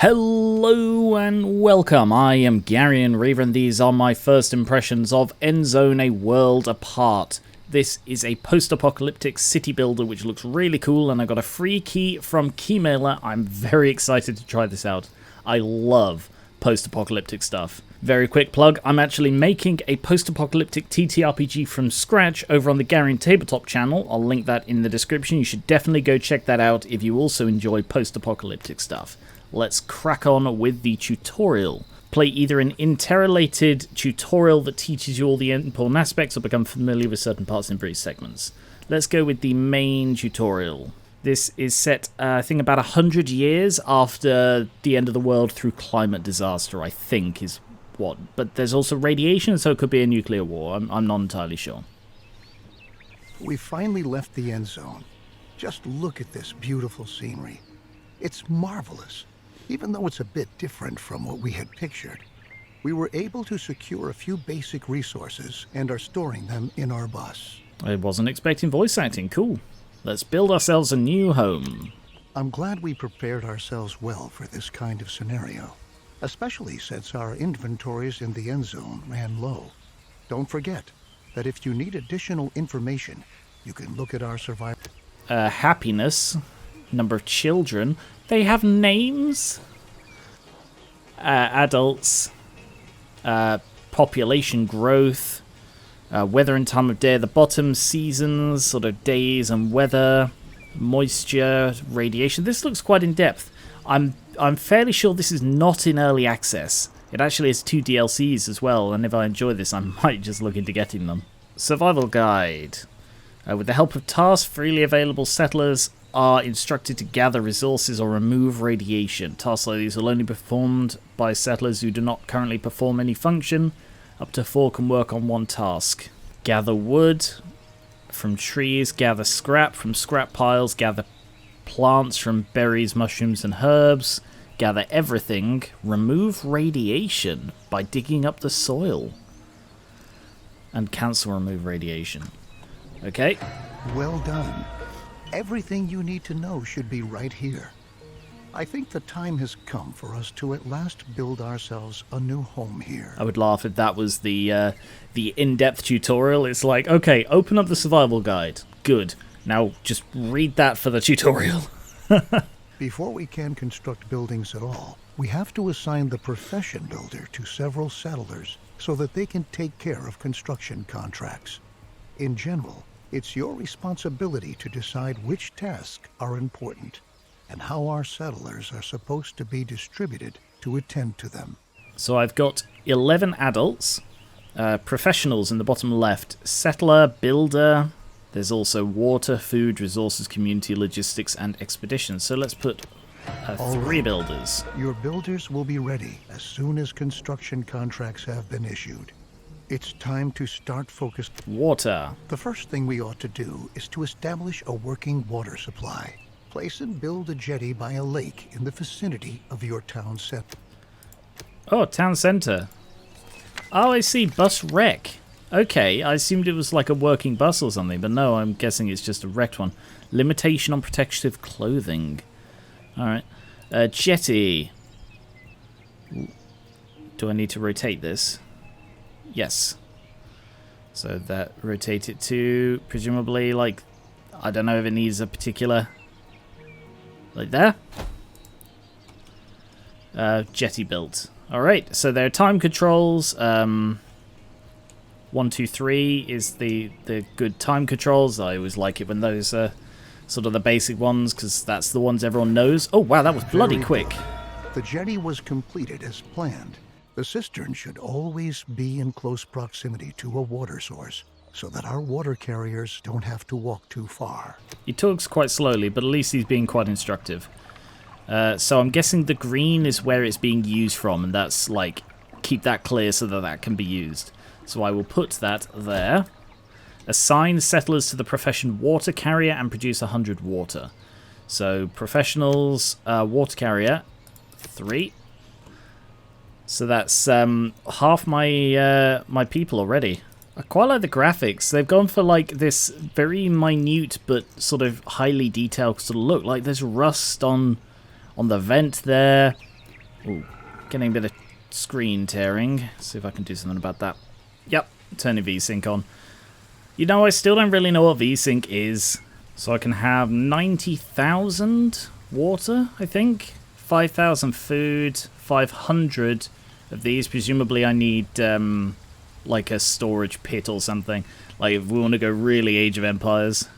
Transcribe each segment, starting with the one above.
Hello and welcome, I am Geran, and these are my first impressions of Endzone, A World Apart. This is a post-apocalyptic city builder which looks really cool, and I got a free key from Keymailer. I'm very excited to try this out. I love post-apocalyptic stuff. Very quick plug, I'm actually making a post-apocalyptic TTRPG from scratch over on the Geran Tabletop channel. I'll link that in the description. You should definitely go check that out if you also enjoy post-apocalyptic stuff. Let's crack on with the tutorial. Play either an interrelated tutorial that teaches you all the important aspects or become familiar with certain parts in brief segments. Let's go with the main tutorial. This is set, I think, about 100 years after the end of the world through climate disaster, I think, is what. But there's also radiation, so it could be a nuclear war. I'm not entirely sure. We finally left the Endzone. Just look at this beautiful scenery. It's marvelous. Even though it's a bit different from what we had pictured, we were able to secure a few basic resources and are storing them in our bus. I wasn't expecting voice acting. Cool. Let's build ourselves a new home. I'm glad we prepared ourselves well for this kind of scenario, especially since our inventories in the Endzone ran low. Don't forget that if you need additional information, you can look at our survival. Happiness. Number of children. They have names. Adults. Population growth. Weather and time of day at the bottom. Seasons, sort of days and weather. Moisture, radiation. This looks quite in depth. I'm fairly sure this is not in early access. It actually has 2 DLCs as well, and if I enjoy this, I might just look into getting them. Survival guide. With the help of tasks, freely available settlers are instructed to gather resources or remove radiation. Tasks like these will only be performed by settlers who do not currently perform any function. Up to 4 can work on one task. Gather wood from trees, gather scrap from scrap piles, gather plants from berries, mushrooms and herbs, gather everything, remove radiation by digging up the soil, and cancel remove radiation. Okay. Well done. Everything you need to know should be right here. I think the time has come for us to at last build ourselves a new home here. I would laugh if that was the in-depth tutorial. It's like, okay, open up the survival guide. Good. Now just read that for the tutorial. Before we can construct buildings at all, we have to assign the profession builder to several settlers so that they can take care of construction contracts. In general, it's your responsibility to decide which tasks are important and how our settlers are supposed to be distributed to attend to them. So I've got 11 adults, professionals in the bottom left, settler, builder, there's also water, food, resources, community, logistics, and expeditions. So let's put 3 builders. Your builders will be ready as soon as construction contracts have been issued. It's time to start focused. Water. The first thing we ought to do is to establish a working water supply. Place and build a jetty by a lake in the vicinity of your town center. Oh, town center. Oh, I see. Bus wreck. Okay, I assumed it was like a working bus or something, but no, I'm guessing it's just a wrecked one. Limitation on protective clothing. Alright. Jetty. Do I need to rotate this? Yes. So that rotate it to presumably like, I don't know if it needs a particular, like there. Jetty built. Alright, so there are time controls. 1, 2, 3 is the good time controls. I always like it when those are sort of the basic ones, because that's the ones everyone knows. Oh wow, that was bloody quick. The jetty was completed as planned. The cistern should always be in close proximity to a water source, so that our water carriers don't have to walk too far. He talks quite slowly, but at least he's being quite instructive. So I'm guessing the green is where it's being used from, and that's like, keep that clear so that that can be used. So I will put that there. Assign settlers to the profession water carrier and produce 100 water. So professionals, water carrier, 3. So that's half my my people already. I quite like the graphics. They've gone for like this very minute but sort of highly detailed sort of look. Like there's rust on the vent there. Ooh, getting a bit of screen tearing. See if I can do something about that. Yep, turning VSync on. You know, I still don't really know what VSync is. So I can have 90,000 water, I think. 5,000 food, 500 of these. Presumably I need like a storage pit or something. Like if we want to go really Age of Empires.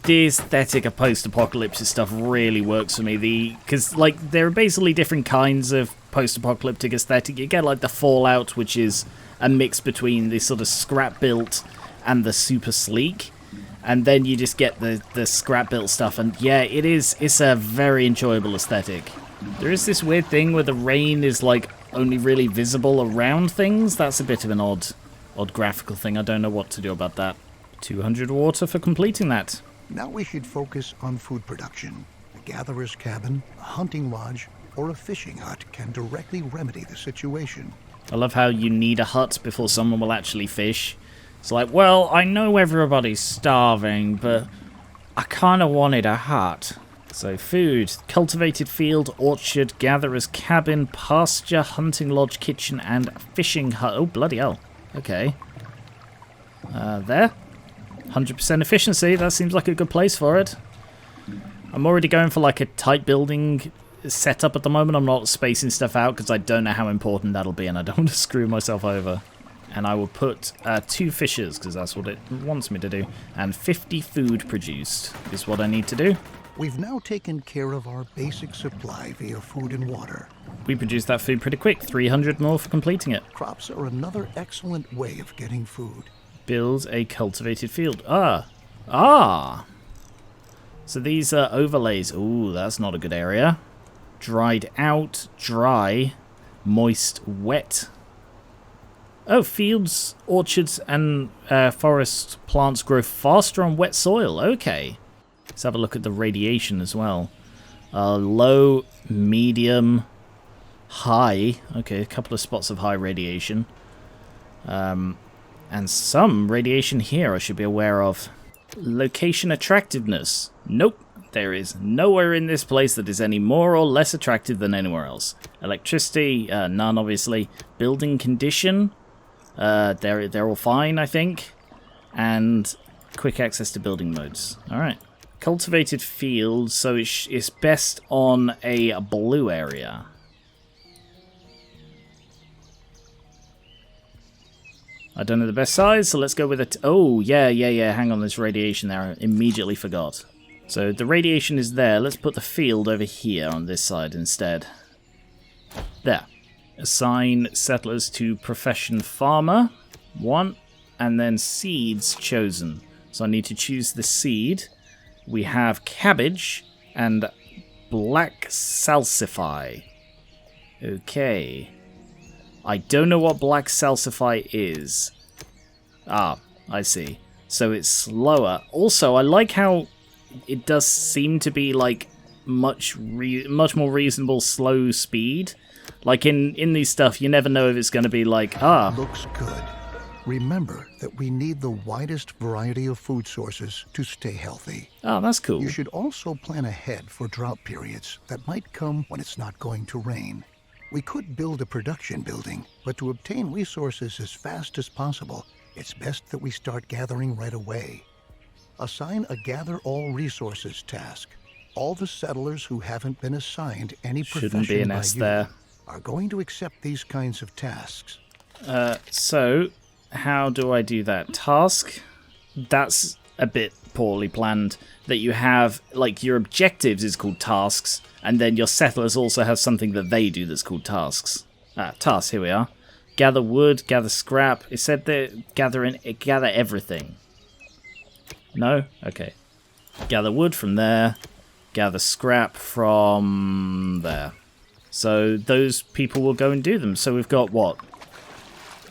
The aesthetic of post-apocalyptic stuff really works for me. Because like there are basically different kinds of post-apocalyptic aesthetic. You get like the Fallout, which is a mix between the sort of scrap-built and the super sleek. And then you just get the scrap-built stuff. And yeah, it's a very enjoyable aesthetic. There is this weird thing where the rain is like only really visible around things. That's a bit of an odd graphical thing. I don't know what to do about that. 200 water for completing that. Now we should focus on food production. A gatherer's cabin, a hunting lodge, or a fishing hut can directly remedy the situation. I love how you need a hut before someone will actually fish. It's like, well, I know everybody's starving, but I kind of wanted a hut. So food, cultivated field, orchard, gatherer's cabin, pasture, hunting lodge, kitchen, and fishing hut. Oh, bloody hell. Okay. There. 100% efficiency, that seems like a good place for it. I'm already going for like a tight building setup at the moment. I'm not spacing stuff out because I don't know how important that'll be and I don't want to screw myself over. And I will put 2 fishers because that's what it wants me to do. And 50 food produced is what I need to do. We've now taken care of our basic supply via food and water. We produced that food pretty quick, 300 more for completing it. Crops are another excellent way of getting food. Build a cultivated field. So these are overlays. Ooh, that's not a good area. Dried out, dry, moist, wet. Oh, fields, orchards, and forest plants grow faster on wet soil. Okay. Let's have a look at the radiation as well. Low, medium, high. Okay, a couple of spots of high radiation. And some radiation here I should be aware of. Location attractiveness. Nope. There is nowhere in this place that is any more or less attractive than anywhere else. Electricity, none obviously. Building condition, they're all fine, I think. And quick access to building modes. Alright. Cultivated field, so it's best on a blue area. I don't know the best size, so let's go with it. Oh, yeah. Hang on, there's radiation there. I immediately forgot. So the radiation is there. Let's put the field over here on this side instead. There. Assign settlers to profession farmer. 1. And then seeds chosen. So I need to choose the seed. We have cabbage and black salsify. Okay. I don't know what black salsify is. Ah, I see. So it's slower. Also, I like how it does seem to be like much more reasonable slow speed. Like in these stuff, you never know if it's going to be like, Looks good. Remember that we need the widest variety of food sources to stay healthy. Oh, that's cool. You should also plan ahead for drought periods that might come when it's not going to rain. We could build a production building, but to obtain resources as fast as possible, it's best that we start gathering right away. Assign a Gather All Resources task. All the settlers who haven't been assigned any Shouldn't be an S there. Are going to accept these kinds of tasks. So, how do I do that? Task? That's a bit poorly planned. That you have, like, your objectives is called tasks, and then your settlers also have something that they do that's called tasks. Tasks, here we are. Gather wood, gather scrap. It said that gather everything. No? Okay. Gather wood from there. Gather scrap from there. So those people will go and do them. So we've got what?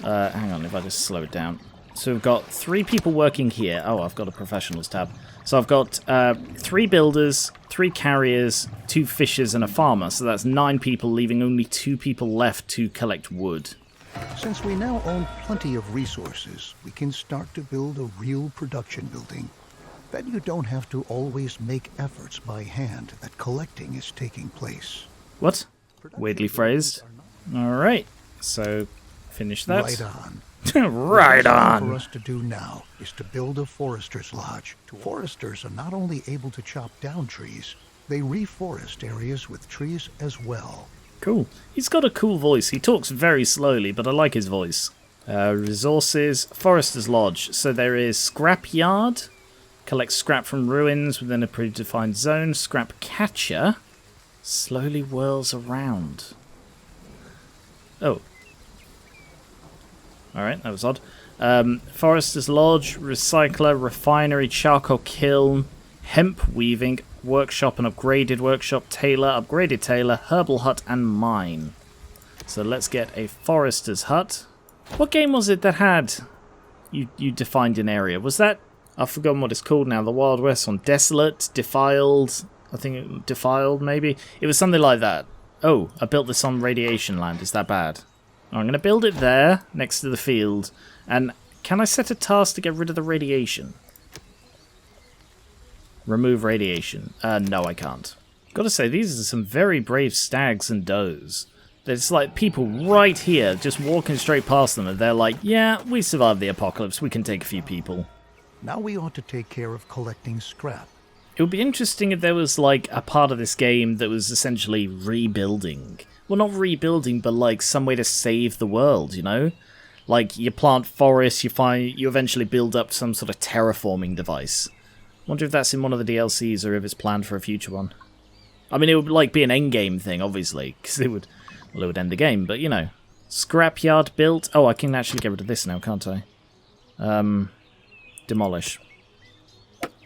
Hang on, if I just slow it down. So we've got 3 people working here. Oh, I've got a professionals tab. So I've got 3 builders, 3 carriers, 2 fishers, and a farmer. So that's 9 people, leaving only 2 people left to collect wood. Since we now own plenty of resources, we can start to build a real production building. Then you don't have to always make efforts by hand that collecting is taking place. What? Weirdly phrased. Alright, so finish that. Right on. Right The best thing on! for us to do now is to build a forester's lodge. Foresters are not only able to chop down trees, they reforest areas with trees as well. Cool. He's got a cool voice. He talks very slowly, but I like his voice. Resources, Forester's Lodge. So there is Scrap Yard. Collect scrap from ruins within a predefined zone. Scrap Catcher. Slowly whirls around. Oh. Alright, that was odd. Forester's Lodge, Recycler, Refinery, Charcoal Kiln, Hemp Weaving, Workshop and Upgraded Workshop, Tailor, Upgraded Tailor, Herbal Hut, and Mine. So let's get a Forester's Hut. What game was it that had you defined an area? Was that... I've forgotten what it's called now. The Wild West one. Desolate, Defiled... I think Defiled, maybe? It was something like that. Oh, I built this on radiation land. Is that bad? I'm going to build it there, next to the field. And can I set a task to get rid of the radiation? Remove radiation. No, I can't. Gotta say, these are some very brave stags and does. There's like people right here just walking straight past them and they're like, yeah, we survived the apocalypse, we can take a few people. Now we ought to take care of collecting scrap. It would be interesting if there was like a part of this game that was essentially rebuilding. Well, not rebuilding, but like some way to save the world, you know? Like you plant forests, you eventually build up some sort of terraforming device. Wonder if that's in one of the DLCs or if it's planned for a future one. I mean, it would like be an endgame thing, obviously, because it would end the game. But you know, scrapyard built. Oh, I can actually get rid of this now, can't I? Demolish.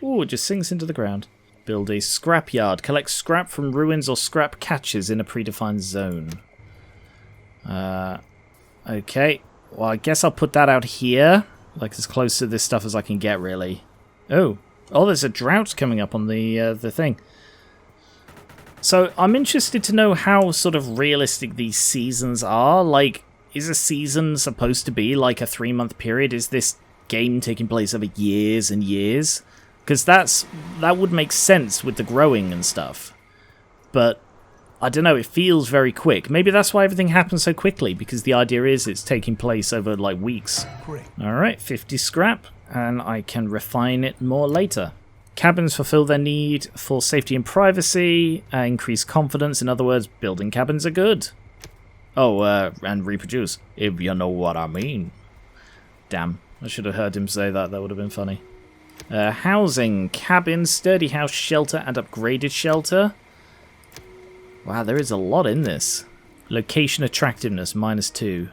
Ooh, it just sinks into the ground. Build a scrapyard. Collect scrap from ruins or scrap catches in a predefined zone. Okay. Well, I guess I'll put that out here, like as close to this stuff as I can get, really. Oh, there's a drought coming up on the thing. So I'm interested to know how sort of realistic these seasons are. Like, is a season supposed to be like a 3-month period? Is this game taking place over years and years? Because that would make sense with the growing and stuff. But I don't know, it feels very quick. Maybe that's why everything happens so quickly, because the idea is it's taking place over like weeks. Great. Alright, 50 scrap, and I can refine it more later. Cabins fulfill their need for safety and privacy, increase confidence. In other words, building cabins are good. Oh, and reproduce, if you know what I mean. Damn, I should have heard him say that, that would have been funny. Housing, cabin, sturdy house, shelter, and upgraded shelter. Wow, there is a lot in this. Location attractiveness, -2.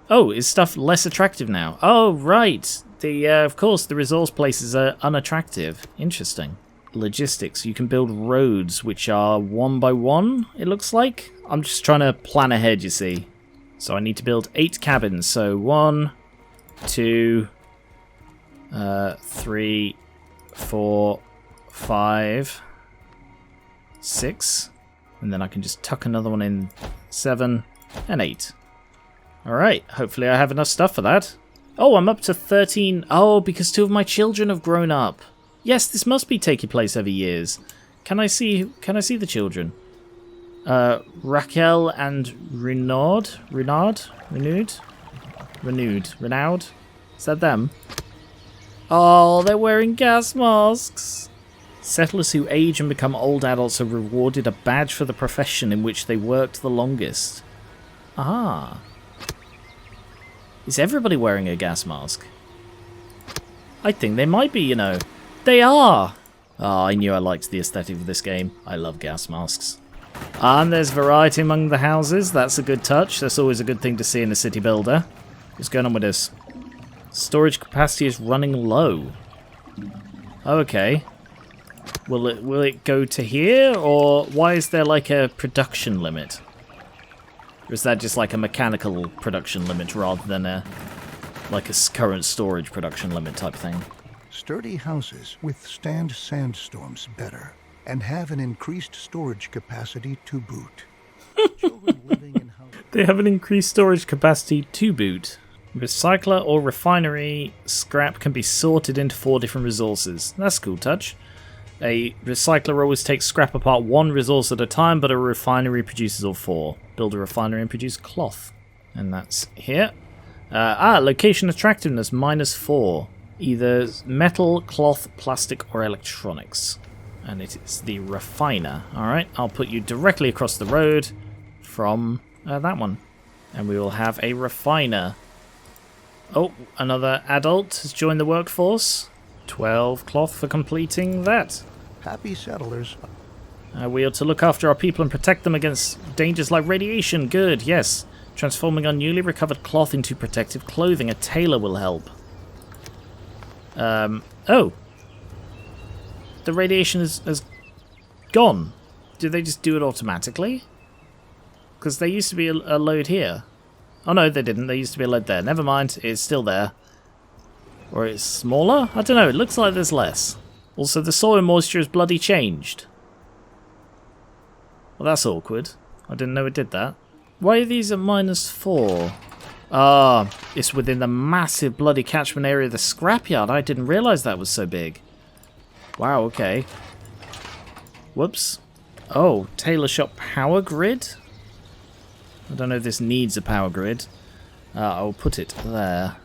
Oh, is stuff less attractive now? Oh, right. Of course, the resource places are unattractive. Interesting. Logistics, you can build roads, which are 1 by 1, it looks like. I'm just trying to plan ahead, you see. So I need to build 8 cabins. So 1, 2, 3, 4, 5, 6. And then I can just tuck another one in. 7 and 8. Alright, hopefully I have enough stuff for that. Oh, I'm up to 13. Oh, because 2 of my children have grown up. Yes, this must be taking place over years. Can I see the children? Raquel and Renaud? Is that them? Oh, they're wearing gas masks. Settlers who age and become old adults are rewarded a badge for the profession in which they worked the longest. Ah. Is everybody wearing a gas mask? I think they might be, you know. They are! Oh, I knew I liked the aesthetic of this game. I love gas masks. And there's variety among the houses. That's a good touch. That's always a good thing to see in a city builder. What's going on with this? Storage capacity is running low. Okay. Will it go to here, or why is there like a production limit? Or is that just like a mechanical production limit rather than a current storage production limit type thing? Sturdy houses withstand sandstorms better and have an increased storage capacity to boot. Children living in houses. They have an increased storage capacity to boot. Recycler or refinery scrap can be sorted into 4 different resources. That's a cool touch. A recycler always takes scrap apart 1 resource at a time, but a refinery produces all 4. Build a refinery and produce cloth. And that's here. Location attractiveness -4. Either metal, cloth, plastic, or electronics. And it is the refiner. Alright, I'll put you directly across the road from that one. And we will have a refiner. Oh, another adult has joined the workforce. 12 cloth for completing that. Happy settlers. We are to look after our people and protect them against dangers like radiation. Good, yes. Transforming our newly recovered cloth into protective clothing. A tailor will help. Oh. The radiation has gone. Do they just do it automatically? Because there used to be a load here. Oh no, they didn't. There used to be a load there. Never mind, it's still there. Or it's smaller? I don't know, it looks like there's less. Also, the soil moisture has bloody changed. Well, that's awkward. I didn't know it did that. Why are these at -4? Ah, it's within the massive bloody catchment area of the scrapyard. I didn't realise that was so big. Wow, okay. Whoops. Oh, tailor shop power grid? I don't know if this needs a power grid. I'll put it there.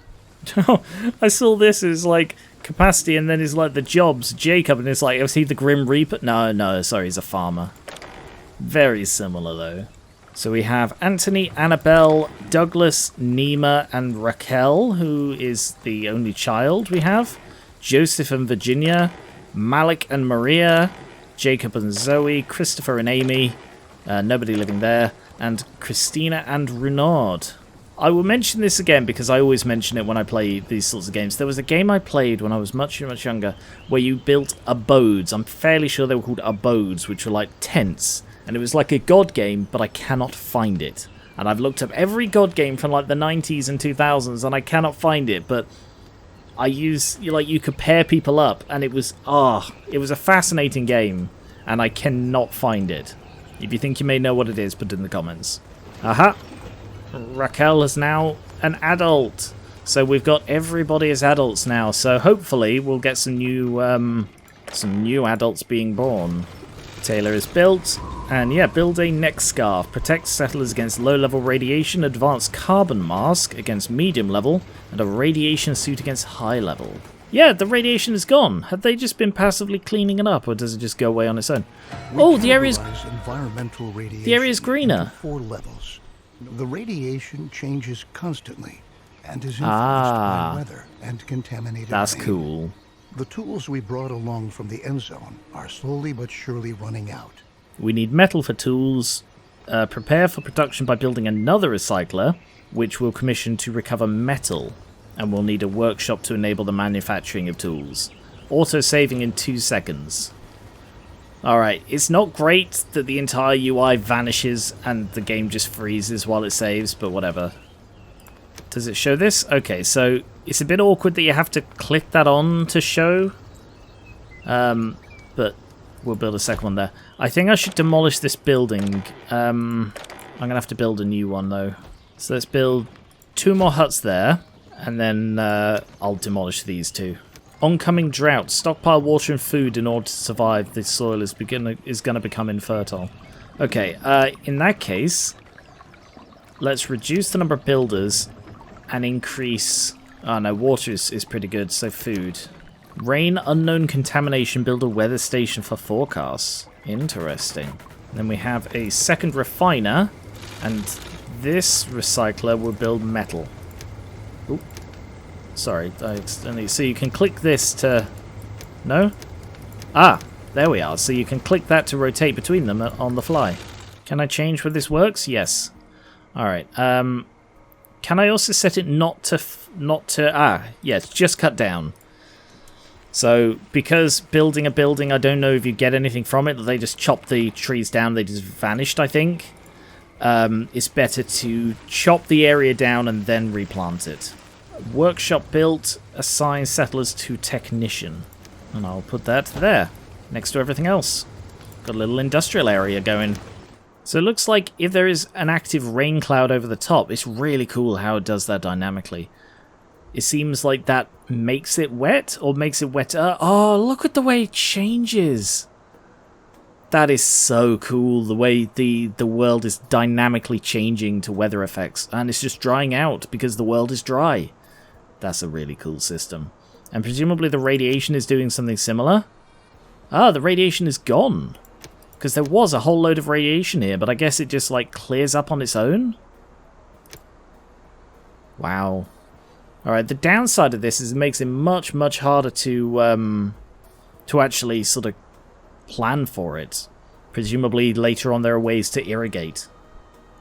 I saw this as like capacity and then it's like the jobs, Jacob, and it's like, is he the Grim Reaper? No, sorry, he's a farmer. Very similar though. So we have Anthony, Annabelle, Douglas, Nima, and Raquel, who is the only child we have. Joseph and Virginia, Malik and Maria, Jacob and Zoe, Christopher and Amy, nobody living there, and Christina and Renard. I will mention this again because I always mention it when I play these sorts of games. There was a game I played when I was much younger where you built abodes. I'm fairly sure they were called abodes, which were like tents. And it was like a God game, but I cannot find it. And I've looked up every God game from like the 90s and 2000s and I cannot find it, but I use, you could pair people up and it was a fascinating game and I cannot find it. If you think you may know what it is, put it in the comments. Aha! Raquel is now an adult. So we've got everybody as adults now. So hopefully we'll get some new adults being born. Taylor is built. And yeah, build a neck scarf. Protect settlers against low-level radiation. Advanced carbon mask against medium level. And a radiation suit against high level. Yeah, the radiation is gone. Have they just been passively cleaning it up, or does it just go away on its own? Oh, the area's greener. 4 levels. The radiation changes constantly and is influenced by weather and contaminated That's rain. cool. The tools we brought along from the Endzone are slowly but surely running out. We need metal for tools. Prepare for production by building another recycler, which we'll commission to recover metal. And we'll need a workshop to enable the manufacturing of tools. Auto-saving in 2 seconds. Alright, it's not great that the entire UI vanishes and the game just freezes while it saves, but whatever. Does it show this? Okay, so it's a bit awkward that you have to click that on to show. But we'll build a second one there. I think I should demolish this building. I'm going to have to build a new one though. So let's build 2 more huts there. And then I'll demolish these 2. Oncoming drought. Stockpile water and food in order to survive. The soil is going to become infertile. Okay, in that case, let's reduce the number of builders and increase... Oh no, water is pretty good, so food. Rain, unknown contamination, build a weather station for forecasts. Interesting. Then we have a second refiner, and this recycler will build metal. Oop. Sorry, so you can click this to... No? Ah, there we are. So you can click that to rotate between them on the fly. Can I change where this works? Yes. Alright, can I also set it not to... yes, just cut down. So, because building a building, I don't know if you get anything from it. They just chop the trees down. They just vanished, I think. It's better to chop the area down and then replant it. Workshop built. Assign settlers to technician. And I'll put that there, next to everything else. Got a little industrial area going. So it looks like if there is an active rain cloud over the top, it's really cool how it does that dynamically. It seems like that makes it wet or makes it wetter. Oh, look at the way it changes. That is so cool, the way the world is dynamically changing to weather effects. And it's just drying out because the world is dry. That's a really cool system. And presumably the radiation is doing something similar. Ah, the radiation is gone. Because there was a whole load of radiation here, but I guess it just, like, clears up on its own? Wow. Alright, the downside of this is it makes it much, much harder to actually sort of plan for it. Presumably, later on there are ways to irrigate.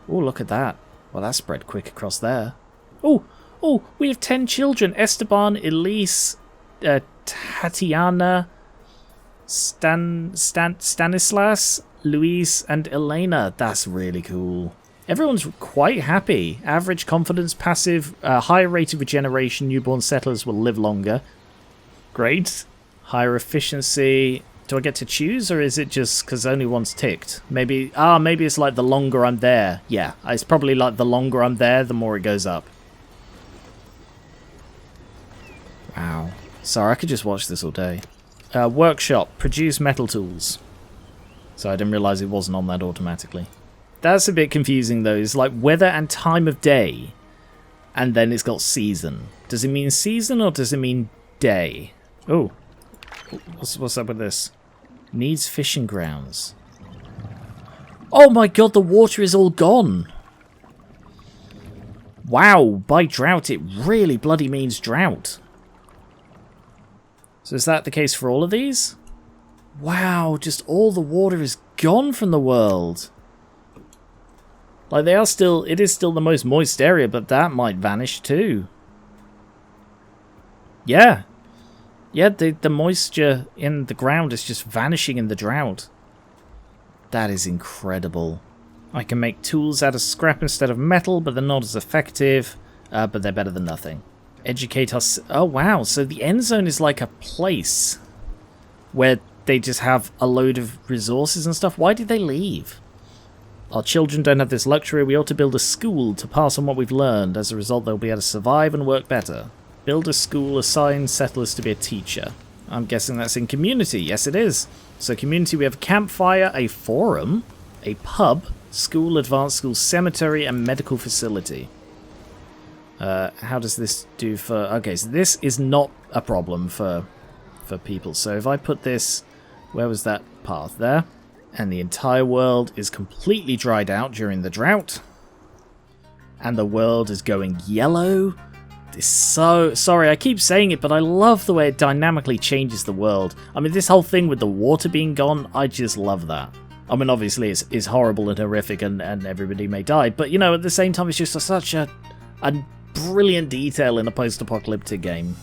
Oh, look at that. Well, that spread quick across there. Oh, we have 10 children. Esteban, Elise, Tatiana... Stanislas, Luis, and Elena. That's really cool. Everyone's quite happy. Average confidence, passive, higher rate of regeneration, newborn settlers will live longer. Great. Higher efficiency. Do I get to choose, or is it just because only one's ticked? Maybe it's like the longer I'm there. Yeah, it's probably like the longer I'm there, the more it goes up. Wow. Sorry, I could just watch this all day. Workshop, produce metal tools. So I didn't realise it wasn't on that automatically. That's a bit confusing though. It's like weather and time of day. And then it's got season. Does it mean season or does it mean day? Oh. What's up with this? Needs fishing grounds. Oh my god, the water is all gone. Wow, by drought it really bloody means drought. So is that the case for all of these? Wow, just all the water is gone from the world. Like it is still the most moist area, but that might vanish too. Yeah. Yeah, the moisture in the ground is just vanishing in the drought. That is incredible. I can make tools out of scrap instead of metal, but they're not as effective, but they're better than nothing. Educate us. Oh wow, so the Endzone is like a place where they just have a load of resources and stuff. Why did they leave? Our children don't have this luxury. We ought to build a school to pass on what we've learned. As a result, they'll be able to survive and work better. Build a school, assign settlers to be a teacher. I'm guessing that's in community. Yes, it is. So community, we have a campfire, a forum, a pub, school, advanced school, cemetery, and medical facility. How does this do for... Okay, so this is not a problem for people. So if I put this... Where was that path? There. And the entire world is completely dried out during the drought. And the world is going yellow. It's so... Sorry, I keep saying it, but I love the way it dynamically changes the world. I mean, this whole thing with the water being gone, I just love that. I mean, obviously, it's horrible and horrific and everybody may die. But, you know, at the same time, it's just such a brilliant detail in a post-apocalyptic game.